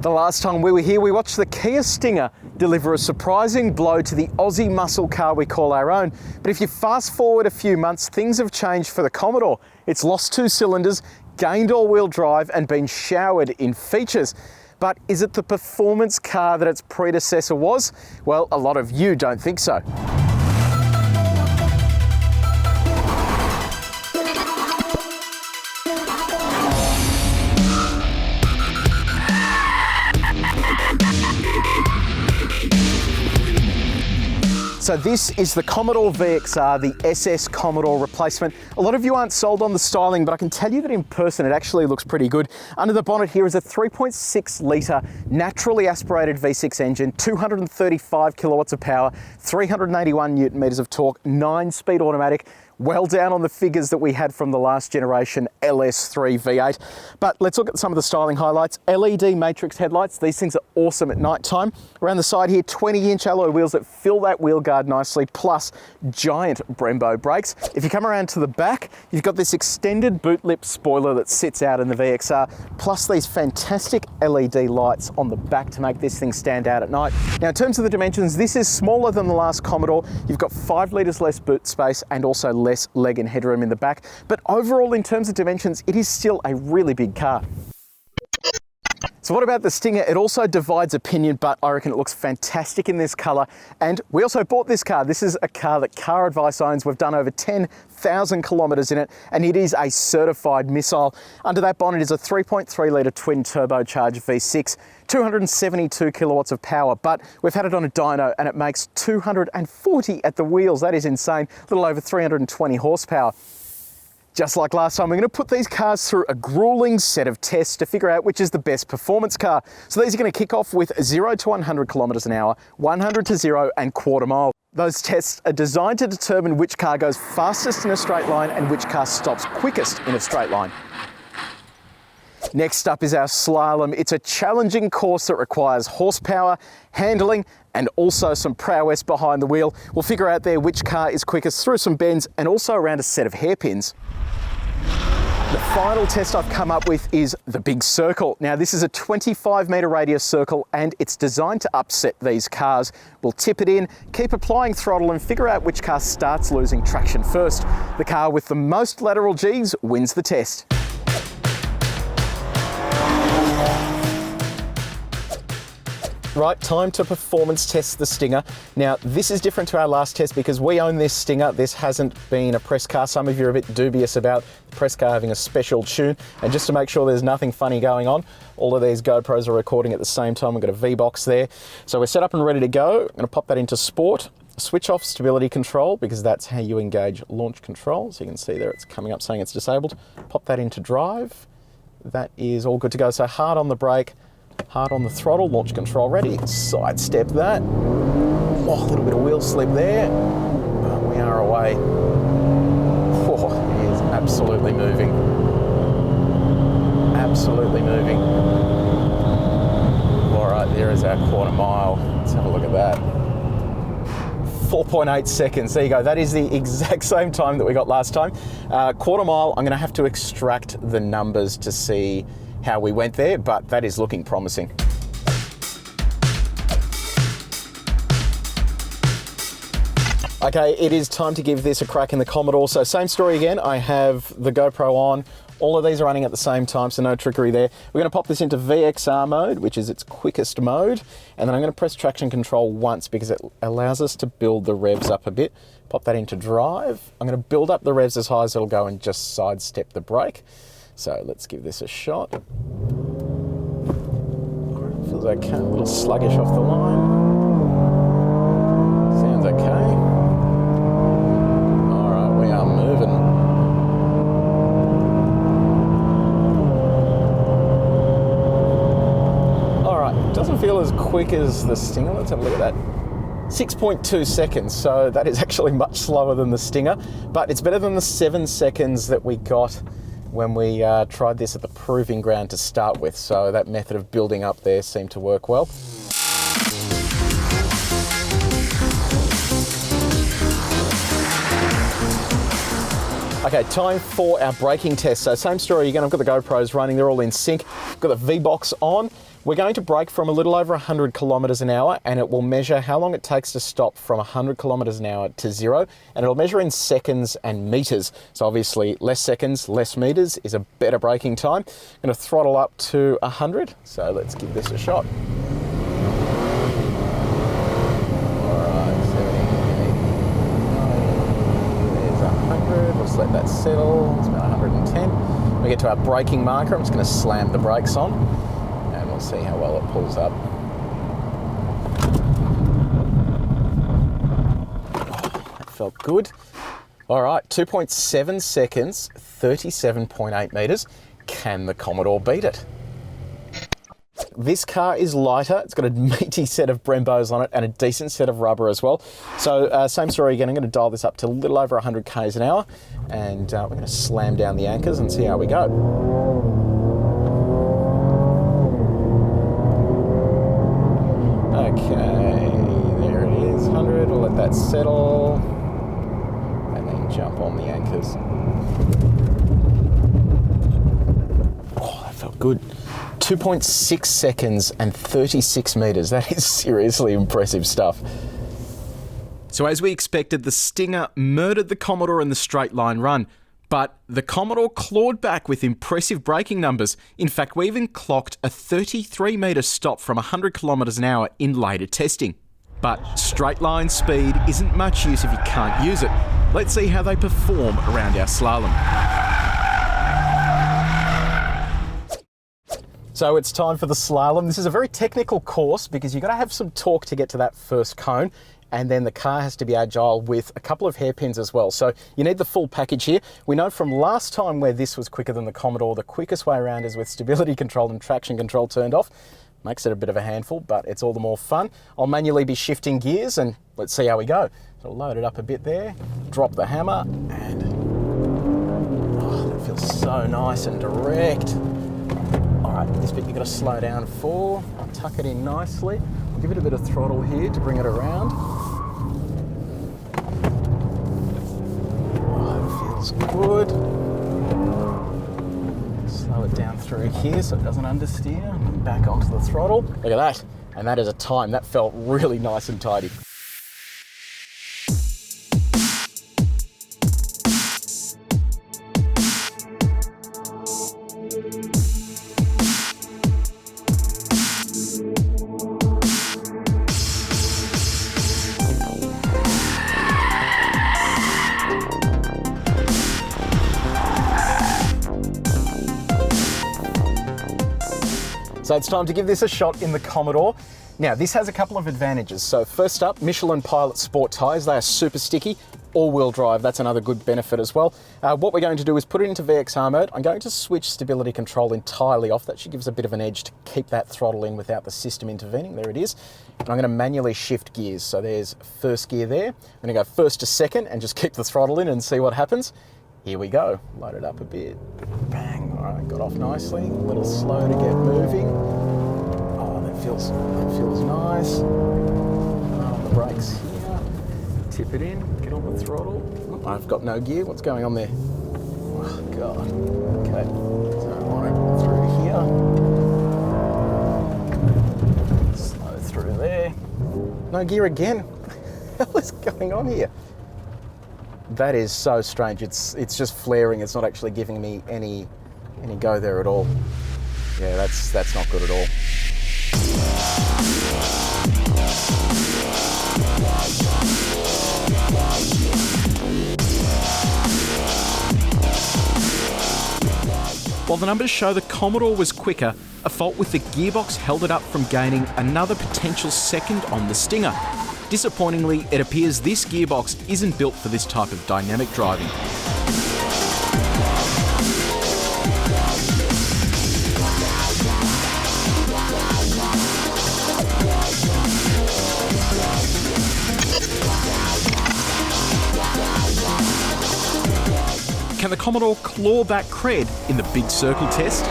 The last time we were here, we watched the Kia Stinger deliver a surprising blow to the Aussie muscle car we call our own. But if you fast forward a few months, things have changed for the Commodore. It's lost 2 cylinders, gained all-wheel drive and been showered in features. But is it the performance car that its predecessor was? Well, a lot of you don't think so. So this is the Commodore VXR, the SS Commodore replacement. A lot of you aren't sold on the styling, but I can tell you that in person it actually looks pretty good. Under the bonnet here is a 3.6 litre naturally aspirated V6 engine, 235 kilowatts of power, 381 newton meters of torque, 9-speed automatic. Well down on the figures that we had from the last generation LS3 V8. But let's look at some of the styling highlights. LED matrix headlights, these things are awesome at night time. Around the side here, 20-inch alloy wheels that fill that wheel guard nicely, plus giant Brembo brakes. If you come around to the back, you've got this extended boot lip spoiler that sits out in the VXR, plus these fantastic LED lights on the back to make this thing stand out at night. Now in terms of the dimensions, this is smaller than the last Commodore. You've got 5 litres less boot space and also less leg and headroom in the back, but overall in terms of dimensions it is still a really big car. So what about the Stinger? It also divides opinion, but I reckon it looks fantastic in this colour. And we also bought this car. This is a car that Car Advice owns. We've done over 10,000 kilometres in it, and it is a certified missile. Under that bonnet is a 3.3 litre twin turbocharged V6, 272 kilowatts of power, but we've had it on a dyno and it makes 240 at the wheels. That is insane. A little over 320 horsepower. Just like last time, we're going to put these cars through a grueling set of tests to figure out which is the best performance car. So these are going to kick off with 0 to 100 kilometres an hour, 100 to 0 and quarter mile. Those tests are designed to determine which car goes fastest in a straight line and which car stops quickest in a straight line. Next up is our Slalom. It's a challenging course that requires horsepower, handling, and also some prowess behind the wheel. We'll figure out there which car is quickest through some bends and also around a set of hairpins. The final test I've come up with is the big circle. Now this is a 25-metre radius circle and it's designed to upset these cars. We'll tip it in, keep applying throttle and figure out which car starts losing traction first. The car with the most lateral Gs wins the test. Right, time to performance test the Stinger. Now, this is different to our last test because we own this Stinger. This hasn't been a press car. Some of you are a bit dubious about the press car having a special tune. And just to make sure there's nothing funny going on, all of these GoPros are recording at the same time. We've got a V-box there. So we're set up and ready to go. I'm gonna pop that into sport. Switch off stability control because that's how you engage launch control. So you can see there it's coming up saying it's disabled. Pop that into drive. That is all good to go. So hard on the brake, hard on the throttle, launch control ready, sidestep that. Oh, a little bit of wheel slip there, but we are away. Oh, it is absolutely moving. Absolutely moving. All right, there is our quarter mile. Let's have a look at that. 4.8 seconds, there you go. That is the exact same time that we got last time. Quarter mile, I'm gonna have to extract the numbers to see how we went there, but that is looking promising. Okay, it is time to give this a crack in the Commodore. So same story again, I have the GoPro on. All of these are running at the same time, so no trickery there. We're gonna pop this into VXR mode, which is its quickest mode, and then I'm gonna press traction control once because it allows us to build the revs up a bit. Pop that into drive. I'm gonna build up the revs as high as it'll go and just sidestep the brake. So let's give this a shot. Feels okay, a little sluggish off the line. Sounds okay. All right, we are moving. All right, doesn't feel as quick as the Stinger. Let's have a look at that. 6.2 seconds, so that is actually much slower than the Stinger, but it's better than the 7 seconds that we got when we tried this at the proving ground to start with. So that method of building up there seemed to work well. Okay, time for our braking test. So same story again, I've got the GoPros running, they're all in sync. I've got the V-box on. We're going to brake from a little over 100 kilometers an hour, and it will measure how long it takes to stop from 100 kilometers an hour to 0, and it'll measure in seconds and meters. So obviously less seconds, less meters is a better braking time. I'm going to throttle up to 100, so let's give this a shot. Let that settle. It's about 110. When we get to our braking marker, I'm just going to slam the brakes on and we'll see how well it pulls up. Oh, that felt good. All right, 2.7 seconds, 37.8 meters. Can the Commodore beat it? This car is lighter. It's got a meaty set of Brembos on it and a decent set of rubber as well. So same story again. I'm going to dial this up to a little over 100 k's an hour, and we're going to slam down the anchors and see how we go. Okay, there it is, 100. We'll let that settle and then jump on the anchors. Oh, that felt good. 2.6 seconds and 36 meters. That is seriously impressive stuff. So as we expected, the Stinger murdered the Commodore in the straight line run, but the Commodore clawed back with impressive braking numbers. In fact, we even clocked a 33 metre stop from 100 kilometres an hour in later testing. But straight line speed isn't much use if you can't use it. Let's see how they perform around our slalom. So it's time for the slalom. This is a very technical course because you've got to have some torque to get to that first cone, and then the car has to be agile with a couple of hairpins as well. So you need the full package here. We know from last time where this was quicker than the Commodore, the quickest way around is with stability control and traction control turned off. Makes it a bit of a handful, but it's all the more fun. I'll manually be shifting gears and let's see how we go. So load it up a bit there, drop the hammer, and oh, that feels so nice and direct. All right, this bit you've got to slow down for. I'll tuck it in nicely. I'll give it a bit of throttle here to bring it around. Oh, it feels good. Slow it down through here so it doesn't understeer. Back onto the throttle. Look at that. And that is a time. That felt really nice and tidy. So it's time to give this a shot in the Commodore. Now, this has a couple of advantages. So first up, Michelin Pilot Sport tyres. They are super sticky. All-wheel drive, that's another good benefit as well. What we're going to do is put it into VXR mode. I'm going to switch stability control entirely off. That should give us a bit of an edge to keep that throttle in without the system intervening. There it is. And I'm going to manually shift gears. So there's first gear there. I'm going to go first to second and just keep the throttle in and see what happens. Here we go. Load it up a bit. Bang. All right, got off nicely. A little slow to get moving. Oh, that feels nice. On the brakes here. Tip it in. Get on the throttle. Oh, I've got no gear. What's going on there? Oh, God. Okay. So on it through here. Slow through there. No gear again. What the hell is going on here? That is so strange. It's just flaring. It's not actually giving me any go there at all. Yeah, that's not good at all. While the numbers show the Commodore was quicker, a fault with the gearbox held it up from gaining another potential second on the Stinger. Disappointingly, it appears this gearbox isn't built for this type of dynamic driving. Can the Commodore claw back cred in the big circle test?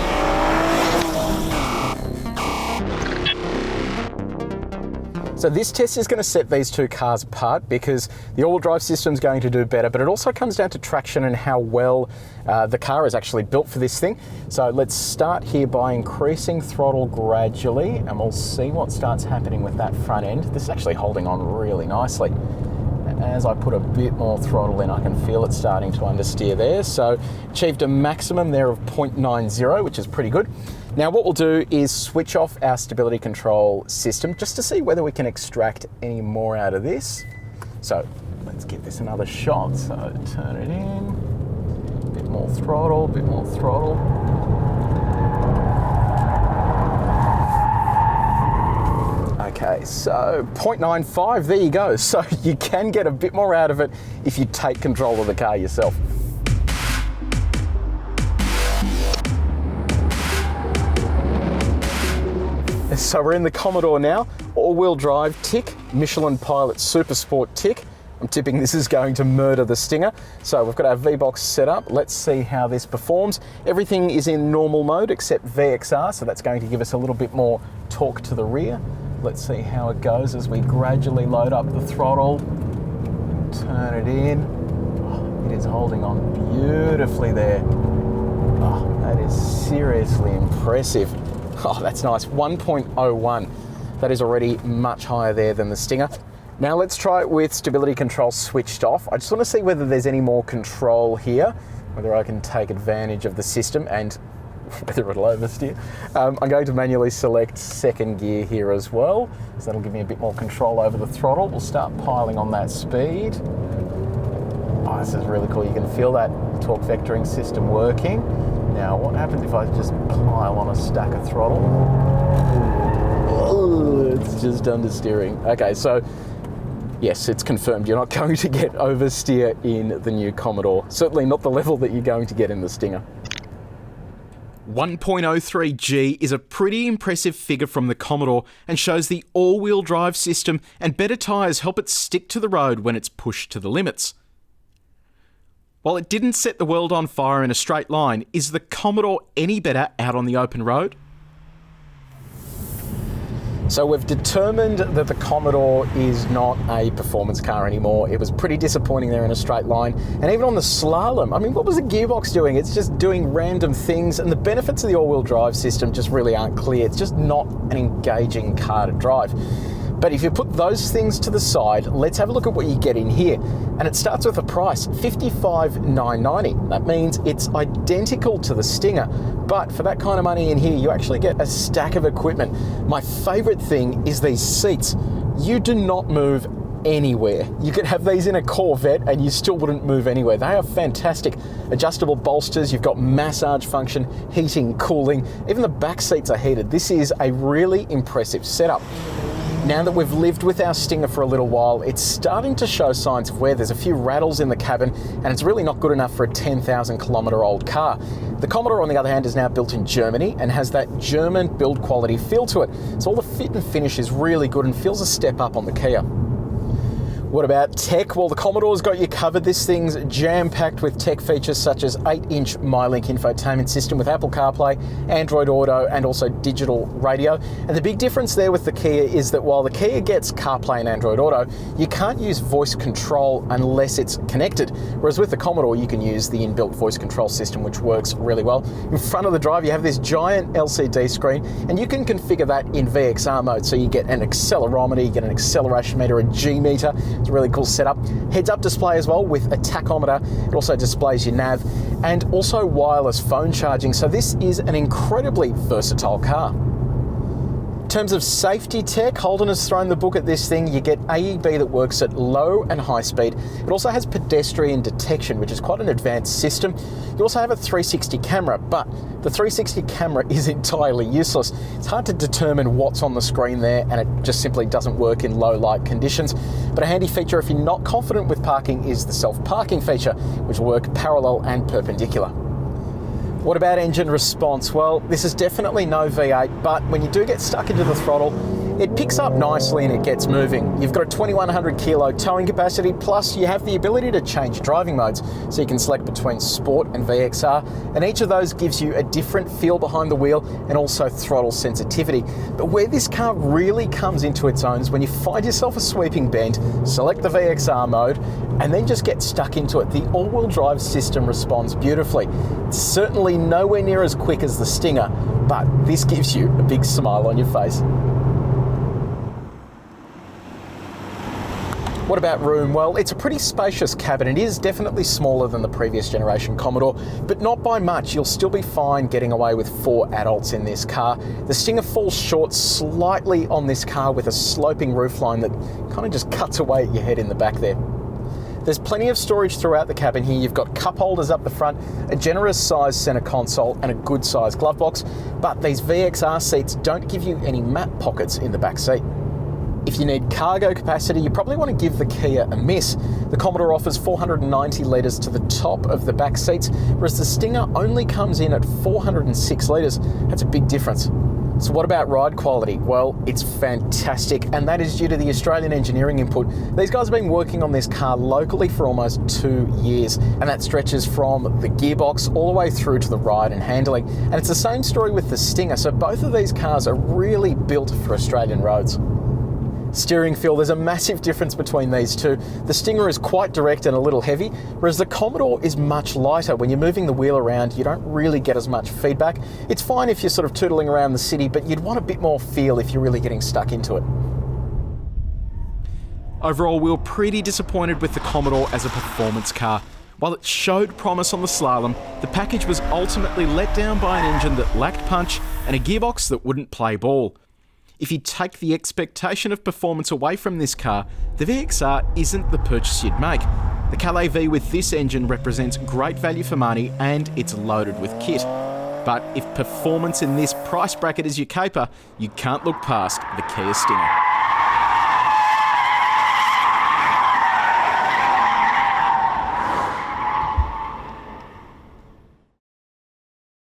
So this test is going to set these two cars apart because the all-wheel drive system is going to do better, but it also comes down to traction and how well the car is actually built for this thing. So let's start here by increasing throttle gradually, and we'll see what starts happening with that front end. This is actually holding on really nicely. As I put a bit more throttle in, I can feel it starting to understeer there. So achieved a maximum there of 0.90, which is pretty good. Now what we'll do is switch off our stability control system just to see whether we can extract any more out of this. So let's give this another shot. So turn it in, bit more throttle, bit more throttle. Okay, so 0.95, there you go. So you can get a bit more out of it if you take control of the car yourself. So we're in the Commodore now, all-wheel drive tick, Michelin Pilot Super Sport tick. I'm tipping this is going to murder the Stinger. So we've got our V-Box set up. Let's see how this performs. Everything is in normal mode except VXR, so that's going to give us a little bit more torque to the rear. Let's see how it goes as we gradually load up the throttle, turn it in. Oh, it is holding on beautifully there. Oh, that is seriously impressive. Oh, that's nice, 1.01. That is already much higher there than the Stinger. Now let's try it with stability control switched off. I just want to see whether there's any more control here, whether I can take advantage of the system and whether it'll oversteer. I'm going to manually select second gear here as well, so that'll give me a bit more control over the throttle. We'll start piling on that speed. Oh, this is really cool. You can feel that torque vectoring system working. Now, what happens if I just pile on a stack of throttle? Oh, it's just understeering. Okay, so yes, it's confirmed. You're not going to get oversteer in the new Commodore. Certainly not the level that you're going to get in the Stinger. 1.03 G is a pretty impressive figure from the Commodore and shows the all-wheel drive system and better tyres help it stick to the road when it's pushed to the limits. While it didn't set the world on fire in a straight line, is the Commodore any better out on the open road? So we've determined that the Commodore is not a performance car anymore. It was pretty disappointing there in a straight line. And even on the Slalom, I mean, what was the gearbox doing? It's just doing random things, and the benefits of the all-wheel drive system just really aren't clear. It's just not an engaging car to drive. But if you put those things to the side, let's have a look at what you get in here. And it starts with a price, $55,990. That means it's identical to the Stinger, but for that kind of money in here, you actually get a stack of equipment. My favorite thing is these seats. You do not move anywhere. You could have these in a Corvette and you still wouldn't move anywhere. They are fantastic. Adjustable bolsters, you've got massage function, heating, cooling, even the back seats are heated. This is a really impressive setup. Now that we've lived with our Stinger for a little while, it's starting to show signs of wear. There's a few rattles in the cabin, and it's really not good enough for a 10,000 kilometre old car. The Commodore, on the other hand, is now built in Germany and has that German build quality feel to it. So all the fit and finish is really good and feels a step up on the Kia. What about tech? Well, the Commodore's got you covered. This thing's jam-packed with tech features such as 8-inch MyLink infotainment system with Apple CarPlay, Android Auto, and also digital radio. And the big difference there with the Kia is that while the Kia gets CarPlay and Android Auto, you can't use voice control unless it's connected. Whereas with the Commodore, you can use the inbuilt voice control system, which works really well. In front of the drive, you have this giant LCD screen, and you can configure that in VXR mode. So you get an accelerometer, you get an acceleration meter, a G meter. It's a really cool setup. Heads-up display as well with a tachometer. It also displays your nav and also wireless phone charging. So this is an incredibly versatile car. In terms of safety tech, Holden has thrown the book at this thing. You get AEB that works at low and high speed. It also has pedestrian detection, which is quite an advanced system. You also have a 360 camera, but the 360 camera is entirely useless. It's hard to determine what's on the screen there, and it just simply doesn't work in low light conditions. But a handy feature if you're not confident with parking is the self-parking feature, which will work parallel and perpendicular. What about engine response? Well, this is definitely no V8, but when you do get stuck into the throttle, it picks up nicely and it gets moving. You've got a 2100 kilo towing capacity, plus you have the ability to change driving modes. So you can select between Sport and VXR, and each of those gives you a different feel behind the wheel and also throttle sensitivity. But where this car really comes into its own is when you find yourself a sweeping bend, select the VXR mode, and then just get stuck into it. The all-wheel drive system responds beautifully. It's certainly nowhere near as quick as the Stinger, but this gives you a big smile on your face. What about room? Well, it's a pretty spacious cabin. It is definitely smaller than the previous generation Commodore, but not by much. You'll still be fine getting away with 4 adults in this car. The Stinger falls short slightly on this car with a sloping roofline that kind of just cuts away at your head in the back there. There's plenty of storage throughout the cabin here. You've got cup holders up the front, a generous sized center console and a good sized glove box, but these VXR seats don't give you any map pockets in the back seat. If you need cargo capacity, you probably want to give the Kia a miss. The Commodore offers 490 litres to the top of the back seats, whereas the Stinger only comes in at 406 litres. That's a big difference. So what about ride quality? Well, it's fantastic, and that is due to the Australian engineering input. These guys have been working on this car locally for almost 2 years, and that stretches from the gearbox all the way through to the ride and handling. And it's the same story with the Stinger, so both of these cars are really built for Australian roads. Steering feel, there's a massive difference between these two. The Stinger is quite direct and a little heavy, whereas the Commodore is much lighter. When you're moving the wheel around, you don't really get as much feedback. It's fine if you're sort of tootling around the city, but you'd want a bit more feel if you're really getting stuck into it. Overall, we were pretty disappointed with the Commodore as a performance car. While it showed promise on the Slalom, the package was ultimately let down by an engine that lacked punch and a gearbox that wouldn't play ball. If you take the expectation of performance away from this car, the VXR isn't the purchase you'd make. The Calais V with this engine represents great value for money and it's loaded with kit. But if performance in this price bracket is your caper, you can't look past the Kia Stinger.